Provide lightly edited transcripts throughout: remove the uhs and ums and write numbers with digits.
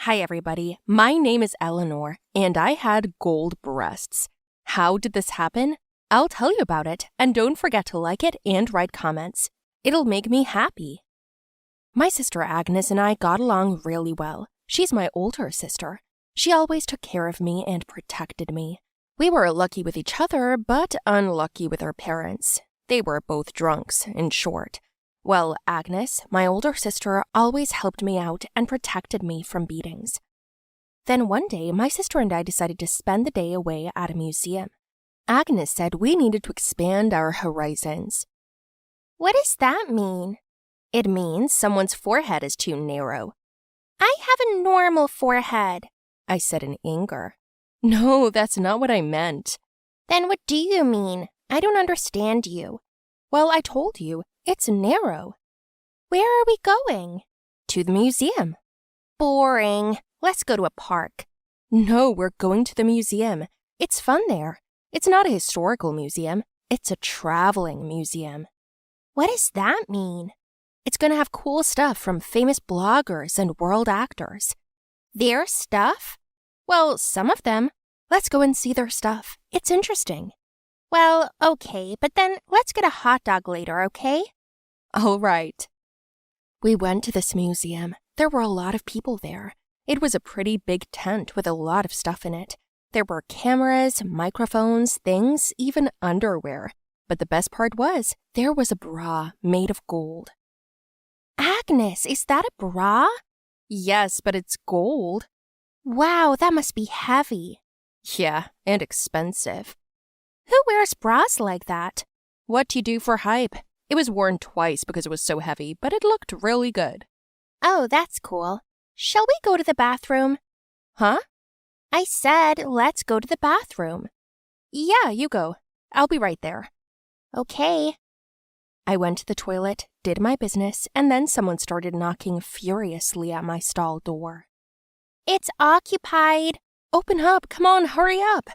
Hi, everybody. My name is Eleanor, and I had gold breasts. How did this happen? I'll tell you about it, and don't forget to like it and write comments. It'll make me happy. My sister Agnes and I got along really well. She's my older sister. She always took care of me and protected me. We were lucky with each other, but unlucky with our parents. They were both drunks, in short. Well, Agnes, my older sister, always helped me out and protected me from beatings. Then one day, my sister and I decided to spend the day away at a museum. Agnes said we needed to expand our horizons. What does that mean? It means someone's forehead is too narrow. I have a normal forehead, I said in anger. No, that's not what I meant. Then what do you mean? I don't understand you. Well, I told you. It's narrow. Where are we going? To the museum. Boring. Let's go to a park. No, we're going to the museum. It's fun there. It's not a historical museum. It's a traveling museum. What does that mean? It's going to have cool stuff from famous bloggers and world actors. Their stuff? Well, some of them. Let's go and see their stuff. It's interesting. Well, okay, but then let's get a hot dog later, okay? All right. We went to this museum. There were a lot of people there. It was a pretty big tent with a lot of stuff in it. There were cameras, microphones, things, even underwear. But the best part was, there was a bra made of gold. Agnes, is that a bra? Yes, but it's gold. Wow, that must be heavy. Yeah, and expensive. Who wears bras like that? What do you do for hype? It was worn twice because it was so heavy, but it looked really good. Oh, that's cool. Shall we go to the bathroom? Huh? I said, let's go to the bathroom. Yeah, you go. I'll be right there. Okay. I went to the toilet, did my business, and then someone started knocking furiously at my stall door. It's occupied. Open up. Come on, hurry up.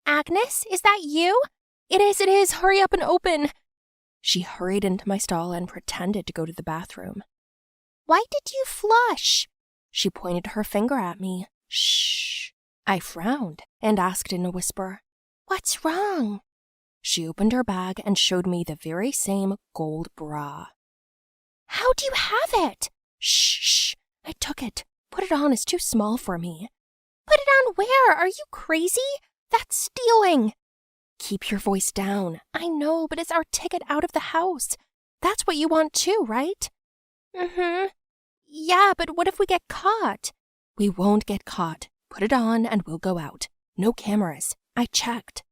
Agnes, is that you? It is. Hurry up and open. She hurried into my stall and pretended to go to the bathroom. Why did you flush? She pointed her finger at me. Shh. I frowned and asked in a whisper, What's wrong? She opened her bag and showed me the very same gold bra. How do you have it? Shh. I took it. Put it on. It's too small for me. Put it on where? Are you crazy? That's stealing. Keep your voice down. I know, but it's our ticket out of the house. That's what you want too, right? Mm-hmm. Yeah, but what if we get caught? We won't get caught. Put it on and we'll go out. No cameras. I checked.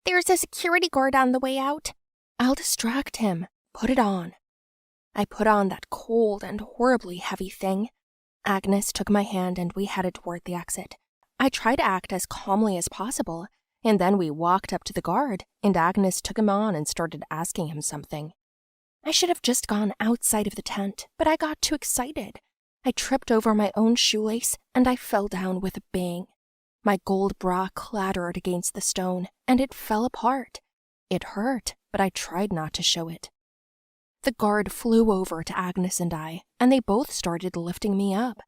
There's a security guard on the way out. I'll distract him. Put it on. I put on that cold and horribly heavy thing. Agnes took my hand and we headed toward the exit. I tried to act as calmly as possible, and then we walked up to the guard, and Agnes took him on and started asking him something. I should have just gone outside of the tent, but I got too excited. I tripped over my own shoelace, and I fell down with a bang. My gold bra clattered against the stone, and it fell apart. It hurt, but I tried not to show it. The guard flew over to Agnes and I, and they both started lifting me up.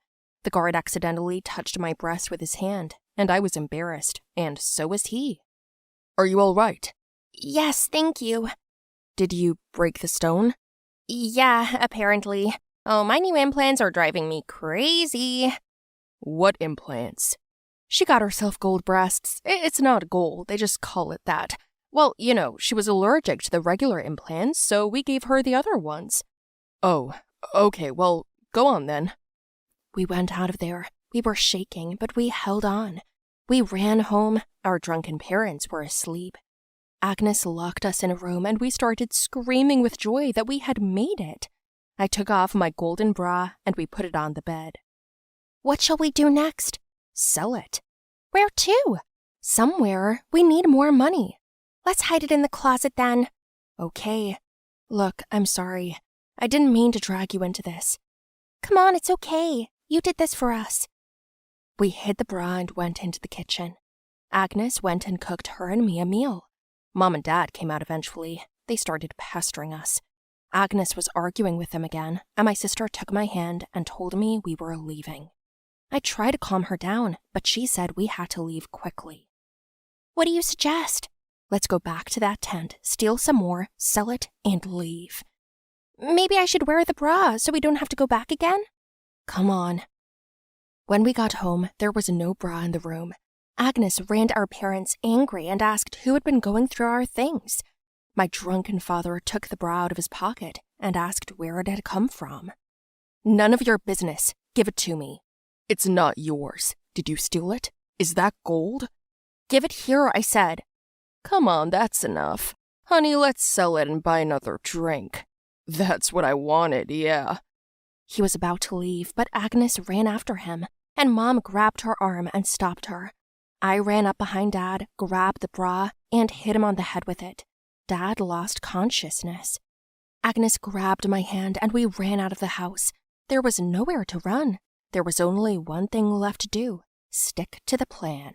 The guard accidentally touched my breast with his hand, and I was embarrassed, and so was he. Are you all right? Yes, thank you. Did you break the stone? Yeah, apparently. Oh, my new implants are driving me crazy. What implants? She got herself gold breasts. It's not gold, they just call it that. Well, you know, she was allergic to the regular implants, so we gave her the other ones. Oh, okay, well, go on then. We went out of there. We were shaking, but we held on. We ran home. Our drunken parents were asleep. Agnes locked us in a room, and we started screaming with joy that we had made it. I took off my golden bra, and we put it on the bed. What shall we do next? Sell it. Where to? Somewhere. We need more money. Let's hide it in the closet then. Okay. Look, I'm sorry. I didn't mean to drag you into this. Come on, it's okay. You did this for us. We hid the bra and went into the kitchen. Agnes went and cooked her and me a meal. Mom and Dad came out eventually. They started pestering us. Agnes was arguing with them again, and my sister took my hand and told me we were leaving. I tried to calm her down, but she said we had to leave quickly. What do you suggest? Let's go back to that tent, steal some more, sell it, and leave. Maybe I should wear the bra so we don't have to go back again? Come on. When we got home, there was no bra in the room. Agnes ran to our parents angry and asked who had been going through our things. My drunken father took the bra out of his pocket and asked where it had come from. None of your business. Give it to me. It's not yours. Did you steal it? Is that gold? Give it here, I said. Come on, that's enough. Honey, let's sell it and buy another drink. That's what I wanted, yeah. He was about to leave, but Agnes ran after him, and Mom grabbed her arm and stopped her. I ran up behind Dad, grabbed the bra, and hit him on the head with it. Dad lost consciousness. Agnes grabbed my hand and we ran out of the house. There was nowhere to run. There was only one thing left to do: stick to the plan.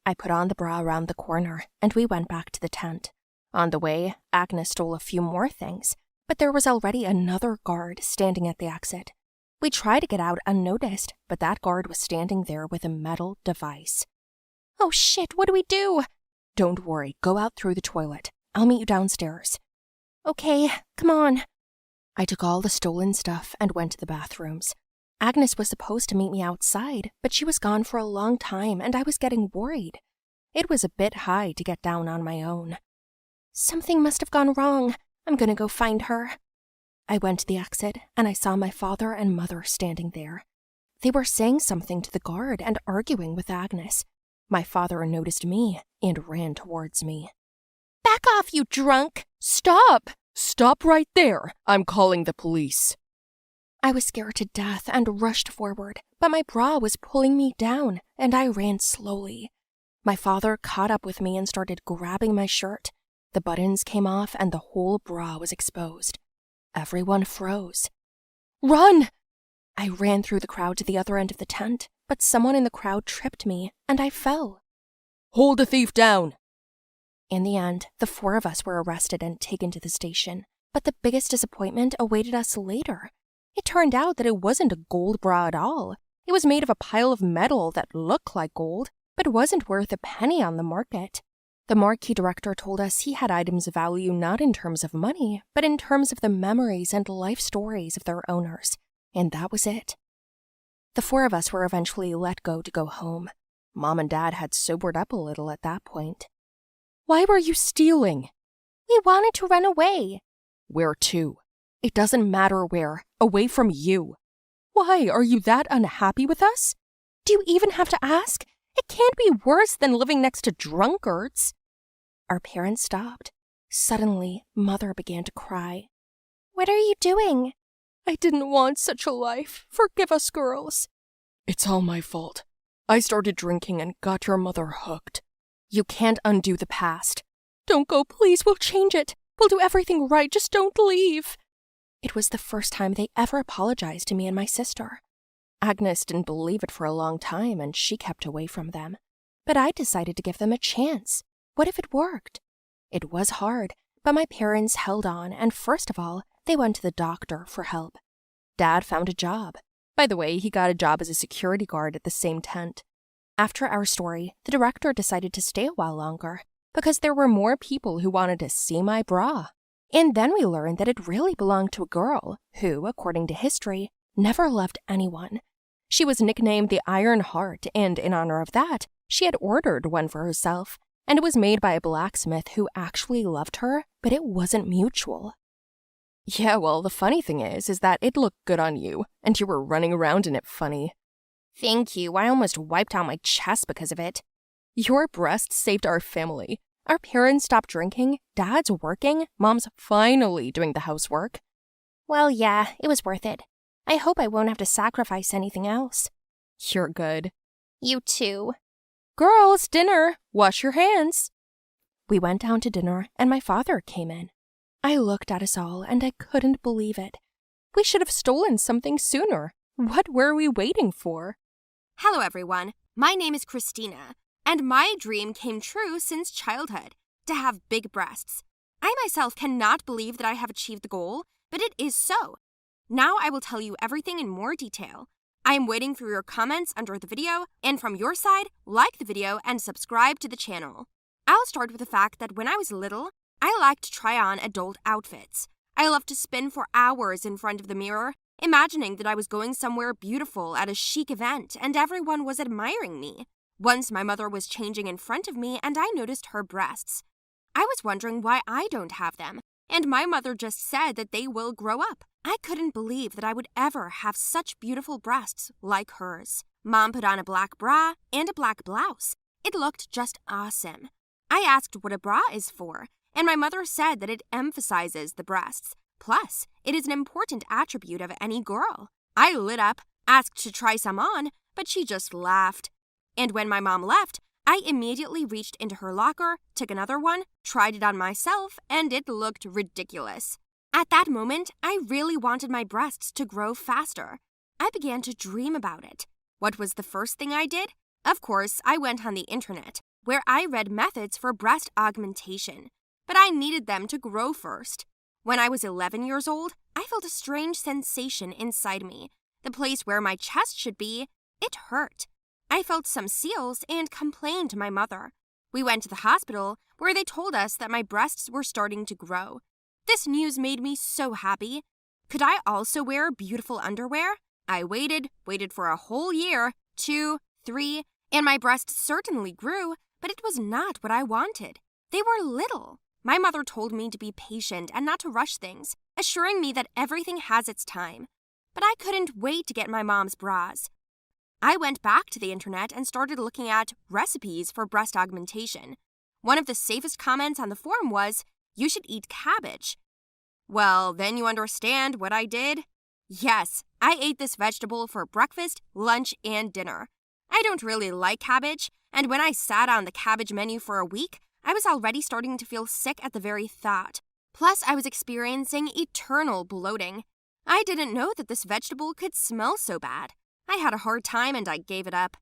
I put on the bra around the corner and we went back to the tent. On the way, Agnes stole a few more things, but there was already another guard standing at the exit. We tried to get out unnoticed, but that guard was standing there with a metal device. Oh shit, what do we do? Don't worry, go out through the toilet. I'll meet you downstairs. Okay, come on. I took all the stolen stuff and went to the bathrooms. Agnes was supposed to meet me outside, but she was gone for a long time and I was getting worried. It was a bit high to get down on my own. Something must have gone wrong. I'm gonna go find her. I went to the exit and I saw my father and mother standing there. They were saying something to the guard and arguing with Agnes. My father noticed me and ran towards me. Back off, you drunk! Stop! Stop right there! I'm calling the police. I was scared to death and rushed forward, but my bra was pulling me down and I ran slowly. My father caught up with me and started grabbing my shirt. The buttons came off and the whole bra was exposed. Everyone froze. Run! I ran through the crowd to the other end of the tent, but someone in the crowd tripped me and I fell. Hold the thief down! In the end, the 4 of us were arrested and taken to the station, but the biggest disappointment awaited us later. It turned out that it wasn't a gold bra at all. It was made of a pile of metal that looked like gold, but wasn't worth a penny on the market. The marquee director told us he had items of value not in terms of money, but in terms of the memories and life stories of their owners, and that was it. The 4 of us were eventually let go to go home. Mom and Dad had sobered up a little at that point. Why were you stealing? We wanted to run away. Where to? It doesn't matter where. Away from you. Why, are you that unhappy with us? Do you even have to ask? It can't be worse than living next to drunkards. Our parents stopped. Suddenly, Mother began to cry. What are you doing? I didn't want such a life. Forgive us, girls. It's all my fault. I started drinking and got your mother hooked. You can't undo the past. Don't go, please. We'll change it. We'll do everything right. Just don't leave. It was the first time they ever apologized to me and my sister. Agnes didn't believe it for a long time and she kept away from them. But I decided to give them a chance. What if it worked? It was hard, but my parents held on and first of all, they went to the doctor for help. Dad found a job. By the way, he got a job as a security guard at the same tent. After our story, the director decided to stay a while longer because there were more people who wanted to see my bra. And then we learned that it really belonged to a girl who, according to history, never loved anyone. She was nicknamed the Iron Heart, and in honor of that, she had ordered one for herself, and it was made by a blacksmith who actually loved her, but it wasn't mutual. Yeah, well, the funny thing is that it looked good on you, and you were running around in it funny. Thank you, I almost wiped out my chest because of it. Your breasts saved our family. Our parents stopped drinking, Dad's working, Mom's finally doing the housework. Well, yeah, it was worth it. I hope I won't have to sacrifice anything else. You're good. You too. Girls, dinner! Wash your hands! We went down to dinner, and my father came in. I looked at us all, and I couldn't believe it. We should have stolen something sooner. What were we waiting for? Hello, everyone. My name is Christina, and my dream came true since childhood, to have big breasts. I myself cannot believe that I have achieved the goal, but it is so. Now I will tell you everything in more detail. I am waiting for your comments under the video, and from your side, like the video and subscribe to the channel. I'll start with the fact that when I was little, I liked to try on adult outfits. I loved to spin for hours in front of the mirror, imagining that I was going somewhere beautiful at a chic event and everyone was admiring me. Once my mother was changing in front of me and I noticed her breasts. I was wondering why I don't have them, and my mother just said that they will grow up. I couldn't believe that I would ever have such beautiful breasts like hers. Mom put on a black bra and a black blouse. It looked just awesome. I asked what a bra is for, and my mother said that it emphasizes the breasts. Plus, it is an important attribute of any girl. I lit up, asked to try some on, but she just laughed. And when my mom left, I immediately reached into her locker, took another one, tried it on myself, and it looked ridiculous. At that moment, I really wanted my breasts to grow faster. I began to dream about it. What was the first thing I did? Of course, I went on the internet, where I read methods for breast augmentation. But I needed them to grow first. When I was 11 years old, I felt a strange sensation inside me. The place where my chest should be, it hurt. I felt some seals and complained to my mother. We went to the hospital, where they told us that my breasts were starting to grow. This news made me so happy. Could I also wear beautiful underwear? I waited for a whole year, 2, 3, and my breasts certainly grew, but it was not what I wanted. They were little. My mother told me to be patient and not to rush things, assuring me that everything has its time. But I couldn't wait to get my mom's bras. I went back to the internet and started looking at recipes for breast augmentation. One of the safest comments on the forum was, "You should eat cabbage." Well, then you understand what I did. Yes, I ate this vegetable for breakfast, lunch, and dinner. I don't really like cabbage, and when I sat on the cabbage menu for a week, I was already starting to feel sick at the very thought. Plus, I was experiencing eternal bloating. I didn't know that this vegetable could smell so bad. I had a hard time and I gave it up.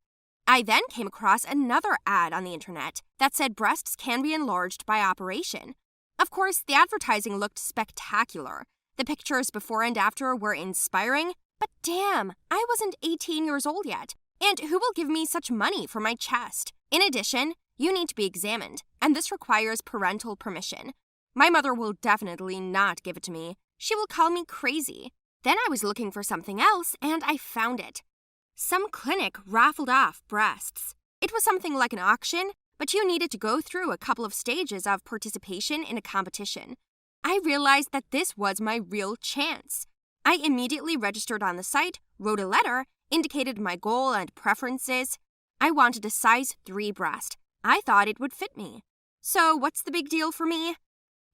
I then came across another ad on the internet that said breasts can be enlarged by operation. Of course, the advertising looked spectacular. The pictures before and after were inspiring, but damn, I wasn't 18 years old yet. And who will give me such money for my chest? In addition, you need to be examined, and this requires parental permission. My mother will definitely not give it to me. She will call me crazy. Then I was looking for something else, and I found it. Some clinic raffled off breasts. It was something like an auction, but you needed to go through a couple of stages of participation in a competition. I realized that this was my real chance. I immediately registered on the site, wrote a letter, indicated my goal and preferences. I wanted a size 3 breast. I thought it would fit me. So what's the big deal for me?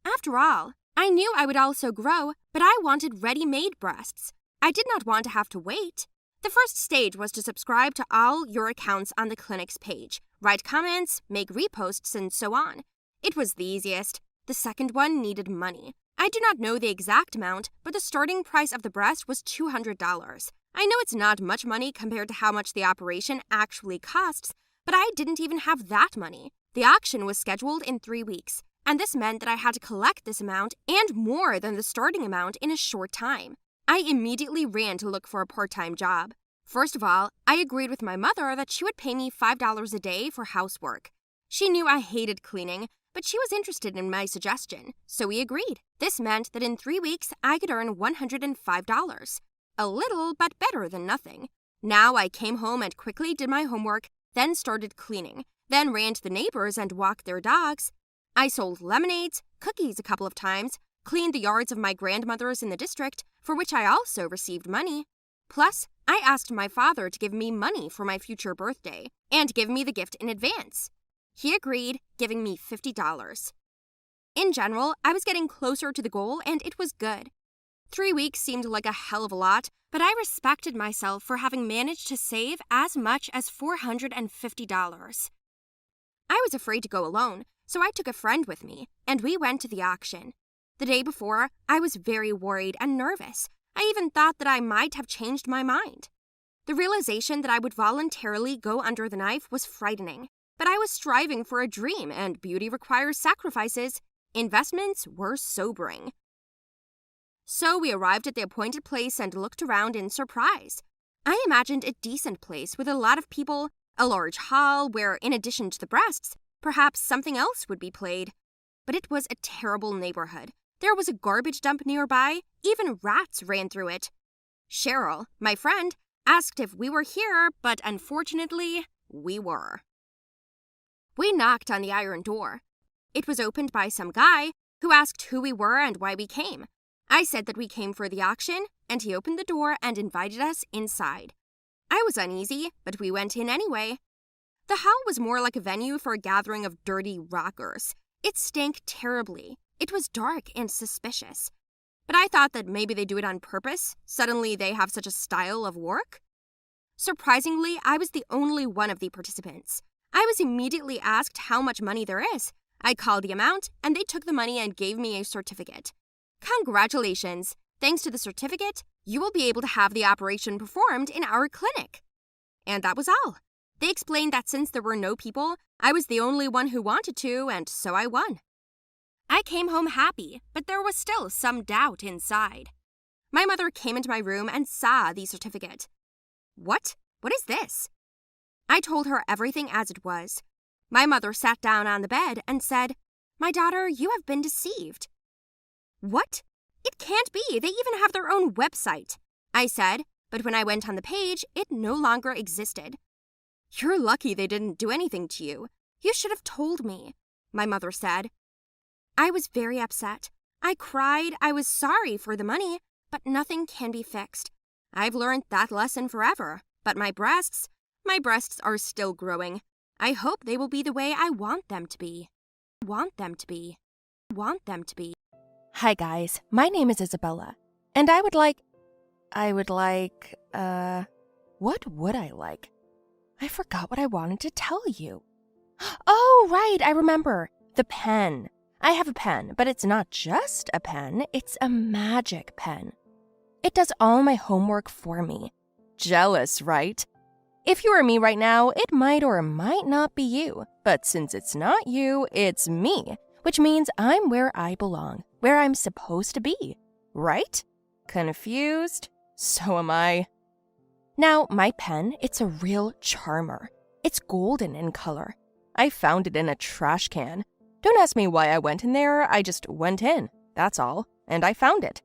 After all, I knew I would also grow, but I wanted ready-made breasts. I did not want to have to wait. The first stage was to subscribe to all your accounts on the clinic's page, write comments, make reposts, and so on. It was the easiest. The second one needed money. I do not know the exact amount, but the starting price of the breast was $200. I know it's not much money compared to how much the operation actually costs, but I didn't even have that money. The auction was scheduled in 3 weeks, and this meant that I had to collect this amount and more than the starting amount in a short time. I immediately ran to look for a part-time job. First of all, I agreed with my mother that she would pay me $5 a day for housework. She knew I hated cleaning, but she was interested in my suggestion, so we agreed. This meant that in 3 weeks, I could earn $105. A little, but better than nothing. Now I came home and quickly did my homework, then started cleaning, then ran to the neighbors and walked their dogs. I sold lemonades, cookies a couple of times, cleaned the yards of my grandmothers in the district, for which I also received money. Plus, I asked my father to give me money for my future birthday and give me the gift in advance. He agreed, giving me $50. In general, I was getting closer to the goal and it was good. 3 weeks seemed like a hell of a lot, but I respected myself for having managed to save as much as $450. I was afraid to go alone, so I took a friend with me, and we went to the auction. The day before, I was very worried and nervous. I even thought that I might have changed my mind. The realization that I would voluntarily go under the knife was frightening, but I was striving for a dream, and beauty requires sacrifices. Investments were sobering. So we arrived at the appointed place and looked around in surprise. I imagined a decent place with a lot of people, a large hall where, in addition to the breasts, perhaps something else would be played. But it was a terrible neighborhood. There was a garbage dump nearby. Even rats ran through it. Cheryl, my friend, asked if we were here, but unfortunately, we were. We knocked on the iron door. It was opened by some guy who asked who we were and why we came. I said that we came for the auction, and he opened the door and invited us inside. I was uneasy, but we went in anyway. The hall was more like a venue for a gathering of dirty rockers. It stank terribly. It was dark and suspicious. But I thought that maybe they do it on purpose. Suddenly they have such a style of work. Surprisingly, I was the only one of the participants. I was immediately asked how much money there is. I called the amount, and they took the money and gave me a certificate. Congratulations! Thanks to the certificate, you will be able to have the operation performed in our clinic. And that was all. They explained that since there were no people, I was the only one who wanted to, and so I won. I came home happy, but there was still some doubt inside. My mother came into my room and saw the certificate. What? What is this? I told her everything as it was. My mother sat down on the bed and said, "My daughter, you have been deceived." What? It can't be. They even have their own website, I said, but when I went on the page, it no longer existed. You're lucky they didn't do anything to you. You should have told me, my mother said. I was very upset. I cried. I was sorry for the money, but nothing can be fixed. I've learned that lesson forever, but my breasts are still growing. I hope they will be the way I want them to be. Want them to be. Want them to be. Hi guys, my name is Isabella, and what would I like? I forgot what I wanted to tell you. Oh, right, I remember. The pen. I have a pen, but it's not just a pen, it's a magic pen. It does all my homework for me. Jealous, right? If you were me right now, it might or might not be you, but since it's not you, it's me, which means I'm where I belong, where I'm supposed to be, right? Confused? So am I. Now, my pen, it's a real charmer. It's golden in color. I found it in a trash can. Don't ask me why I went in there, I just went in, that's all, and I found it.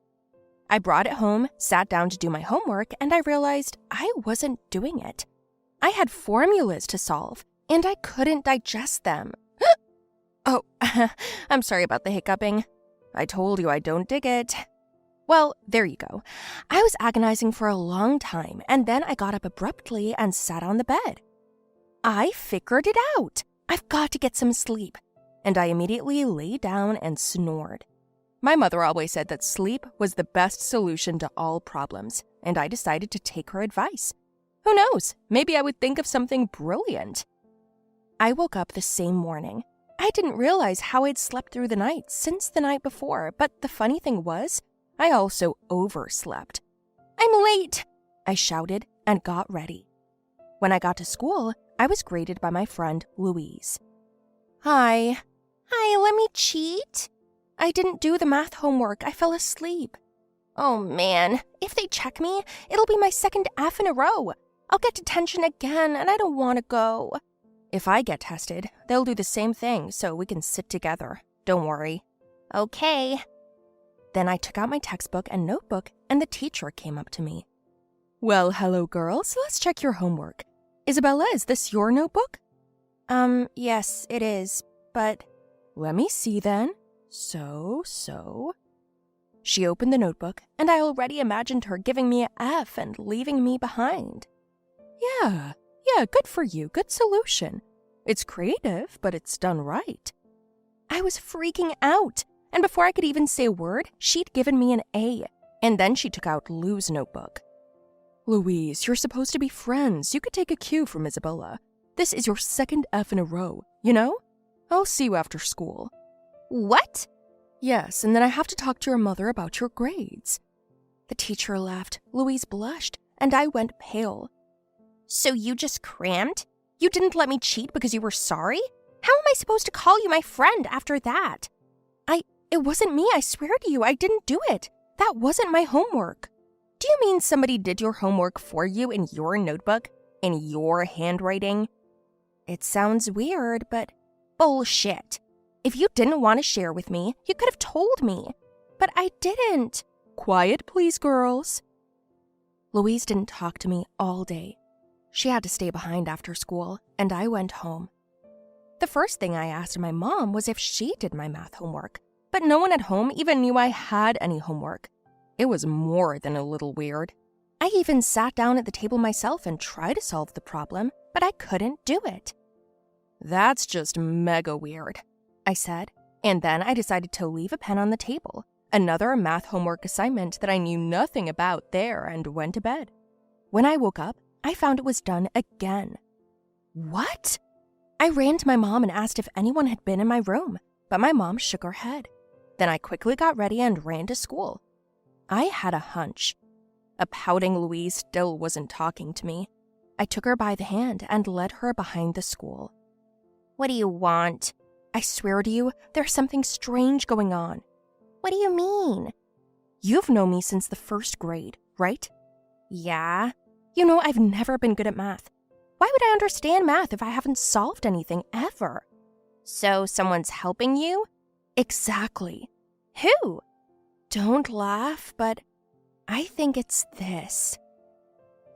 I brought it home, sat down to do my homework, and I realized I wasn't doing it. I had formulas to solve, and I couldn't digest them. Oh, I'm sorry about the hiccuping. I told you I don't dig it. Well, there you go. I was agonizing for a long time, and then I got up abruptly and sat on the bed. I figured it out. I've got to get some sleep. And I immediately lay down and snored. My mother always said that sleep was the best solution to all problems, and I decided to take her advice. Who knows? Maybe I would think of something brilliant. I woke up the same morning. I didn't realize how I'd slept through the night since the night before, but the funny thing was, I also overslept. I'm late, I shouted and got ready. When I got to school, I was greeted by my friend Louise. Hi, let me cheat. I didn't do the math homework. I fell asleep. Oh man, if they check me, it'll be my second F in a row. I'll get detention again and I don't want to go. If I get tested, they'll do the same thing so we can sit together. Don't worry. Okay. Then I took out my textbook and notebook and the teacher came up to me. Well, hello girls, let's check your homework. Isabella, is this your notebook? Yes, it is, but... Let me see then. So. She opened the notebook, and I already imagined her giving me an F and leaving me behind. Yeah, good for you, good solution. It's creative, but it's done right. I was freaking out, and before I could even say a word, she'd given me an A, and then she took out Lou's notebook. Louise, you're supposed to be friends. You could take a cue from Isabella. This is your second F in a row, you know? I'll see you after school. What? Yes, and then I have to talk to your mother about your grades. The teacher laughed, Louise blushed, and I went pale. So you just crammed? You didn't let me cheat because you were sorry? How am I supposed to call you my friend after that? It wasn't me, I swear to you, I didn't do it. That wasn't my homework. Do you mean somebody did your homework for you in your notebook, in your handwriting? It sounds weird, but bullshit. If you didn't want to share with me, you could have told me. But I didn't. Quiet, please, girls. Louise didn't talk to me all day. She had to stay behind after school, and I went home. The first thing I asked my mom was if she did my math homework, but no one at home even knew I had any homework. It was more than a little weird. I even sat down at the table myself and tried to solve the problem, but I couldn't do it. That's just mega weird, I said, and then I decided to leave a pen on the table, another math homework assignment that I knew nothing about there, and went to bed. When I woke up, I found it was done again. What? I ran to my mom and asked if anyone had been in my room, but my mom shook her head. Then I quickly got ready and ran to school. I had a hunch. A pouting Louise still wasn't talking to me. I took her by the hand and led her behind the school. What do you want? I swear to you, there's something strange going on. What do you mean? You've known me since the first grade, right? Yeah. You know, I've never been good at math. Why would I understand math if I haven't solved anything ever? So someone's helping you? Exactly. Who? Don't laugh, but I think it's this.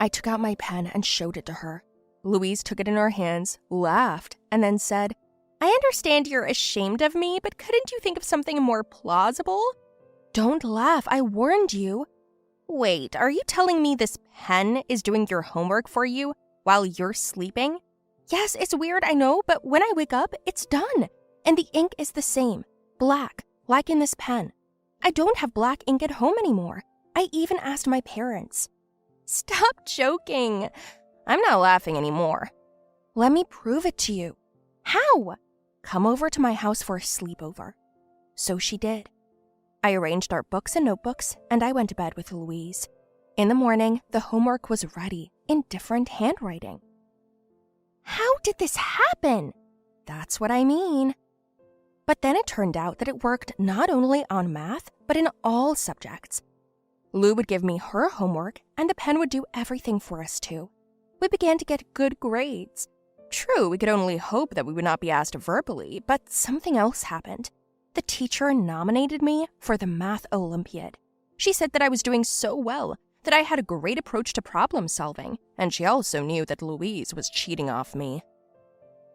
I took out my pen and showed it to her. Louise took it in her hands, laughed, and then said, I understand you're ashamed of me, but couldn't you think of something more plausible? Don't laugh, I warned you. Wait, are you telling me this pen is doing your homework for you while you're sleeping? Yes, it's weird, I know, but when I wake up, it's done. And the ink is the same, black, like in this pen. I don't have black ink at home anymore. I even asked my parents. Stop joking. I'm not laughing anymore. Let me prove it to you. How? Come over to my house for a sleepover. So she did. I arranged our books and notebooks, and I went to bed with Louise. In the morning, the homework was ready, in different handwriting. How did this happen? That's what I mean. But then it turned out that it worked not only on math, but in all subjects. Lou would give me her homework, and the pen would do everything for us too. We began to get good grades. True, we could only hope that we would not be asked verbally, but something else happened. The teacher nominated me for the Math Olympiad. She said that I was doing so well, that I had a great approach to problem solving, and she also knew that Louise was cheating off me.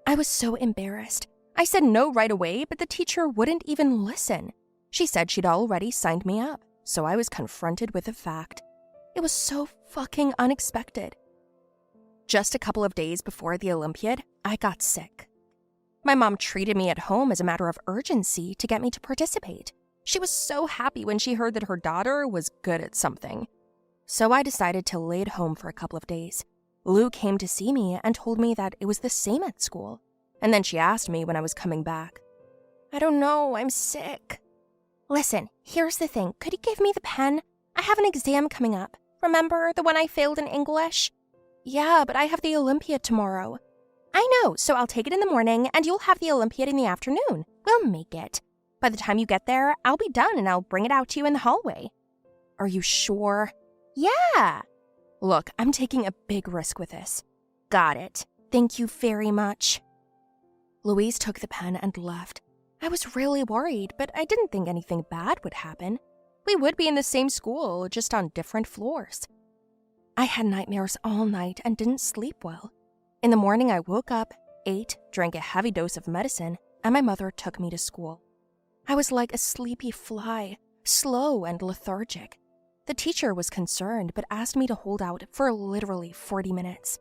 I was so embarrassed. I said no right away, but the teacher wouldn't even listen. She said she'd already signed me up, so I was confronted with the fact. It was so fucking unexpected. Just a couple of days before the Olympiad, I got sick. My mom treated me at home as a matter of urgency to get me to participate. She was so happy when she heard that her daughter was good at something. So I decided to lay at home for a couple of days. Lou came to see me and told me that it was the same at school. And then she asked me when I was coming back. I don't know, I'm sick. Listen, here's the thing. Could you give me the pen? I have an exam coming up. Remember the one I failed in English? Yeah, but I have the Olympiad tomorrow. I know, so I'll take it in the morning and you'll have the Olympiad in the afternoon. We'll make it. By the time you get there, I'll be done and I'll bring it out to you in the hallway. Are you sure? Yeah. Look, I'm taking a big risk with this. Got it. Thank you very much. Louise took the pen and left. I was really worried, but I didn't think anything bad would happen. We would be in the same school, just on different floors. I had nightmares all night and didn't sleep well. In the morning, I woke up, ate, drank a heavy dose of medicine, and my mother took me to school. I was like a sleepy fly, slow and lethargic. The teacher was concerned, but asked me to hold out for literally 40 minutes.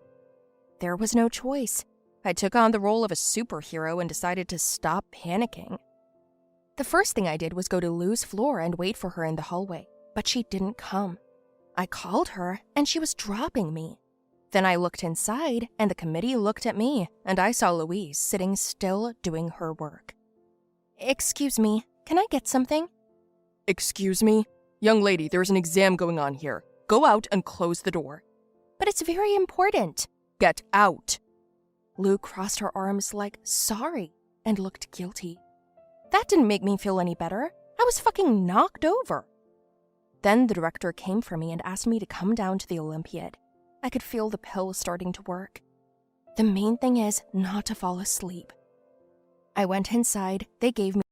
There was no choice. I took on the role of a superhero and decided to stop panicking. The first thing I did was go to Lou's floor and wait for her in the hallway, but she didn't come. I called her, and she was dropping me. Then I looked inside, and the committee looked at me, and I saw Louise sitting still doing her work. Excuse me, can I get something? Excuse me? Young lady, there's an exam going on here. Go out and close the door. But it's very important. Get out. Lou crossed her arms like, sorry, and looked guilty. That didn't make me feel any better. I was fucking knocked over. Then the director came for me and asked me to come down to the Olympiad. I could feel the pill starting to work. The main thing is not to fall asleep. I went inside, they gave me